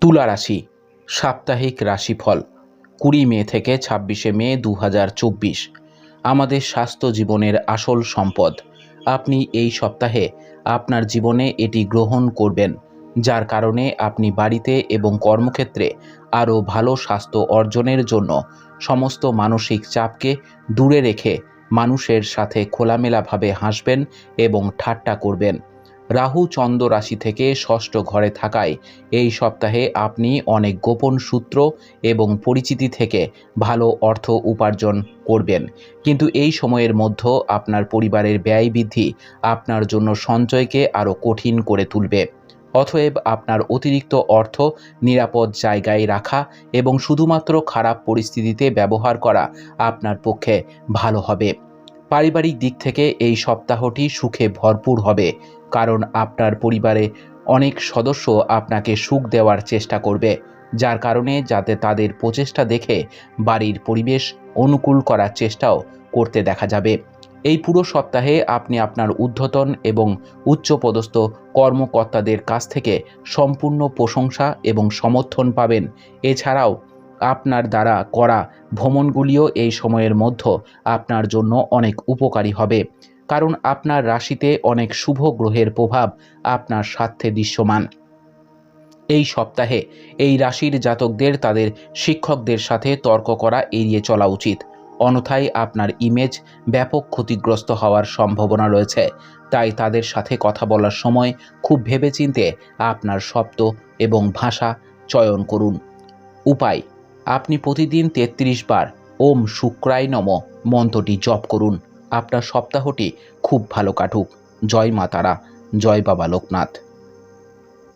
তুলা রাশি সাপ্তাহিক রাশিফল 20 মে থেকে 26 মে 2024। আমাদের স্বাস্থ্য জীবনের আসল সম্পদ। আপনি এই সপ্তাহে আপনার জীবনে এটি গ্রহণ করবেন, যার কারণে আপনি বাড়িতে এবং কর্মক্ষেত্রে আরও ভালো স্বাস্থ্য অর্জনের জন্য সমস্ত মানসিক চাপকে দূরে রেখে মানুষের সাথে খোলামেলাভাবে হাসবেন এবং ঠাট্টা করবেন। রাহু চন্দ্র রাশি থেকে ষষ্ঠ ঘরে থাকায় এই সপ্তাহে আপনি অনেক গোপন সূত্র এবং পরিচিতি থেকে ভালো অর্থ উপার্জন করবেন, কিন্তু এই সময়ের মধ্যে আপনার পরিবারের ব্যয় বৃদ্ধি আপনার জন্য সঞ্চয়কে আরও কঠিন করে তুলবে। অতএব আপনার অতিরিক্ত অর্থ নিরাপদ জায়গায় রাখা এবং শুধুমাত্র খারাপ পরিস্থিতিতে ব্যবহার করা আপনার পক্ষে ভালো হবে। পারিবারিক দিক থেকে এই সপ্তাহটি সুখে ভরপুর হবে, কারণ আপনার পরিবারে অনেক সদস্য আপনাকে সুখ দেওয়ার চেষ্টা করবে, যার কারণে যাতে তাদের প্রচেষ্টা দেখে বাড়ির পরিবেশ অনুকূল করার চেষ্টাও করতে দেখা যাবে। এই পুরো সপ্তাহে আপনি আপনার ঊর্ধ্বতন এবং উচ্চপদস্থ কর্মকর্তাদের কাছ থেকে সম্পূর্ণ প্রশংসা এবং সমর্থন পাবেন। এছাড়াও আপনার দ্বারা করা ভ্রমণগুলিও এই সময়ের মধ্যে আপনার জন্য অনেক উপকারী হবে, কারণ আপনার রাশিতে অনেক শুভ গ্রহের প্রভাব আপনার স্বার্থে দৃশ্যমান। এই সপ্তাহে এই রাশির জাতকদের তাদের শিক্ষকদের সাথে তর্ক করা এড়িয়ে চলা উচিত, অন্যথায় আপনার ইমেজ ব্যাপক ক্ষতিগ্রস্ত হওয়ার সম্ভাবনা রয়েছে। তাই তাদের সাথে কথা বলার সময় খুব ভেবেচিন্তে আপনার শব্দ এবং ভাষা চয়ন করুন। উপায়: আপনি প্রতিদিন 33 বার ওম শুক্রায় নমঃ মন্ত্রটি জপ করুন। আপনার সপ্তাহটি খুব ভালো কাটুক। জয় মা তারা, জয় বাবা লোকনাথ।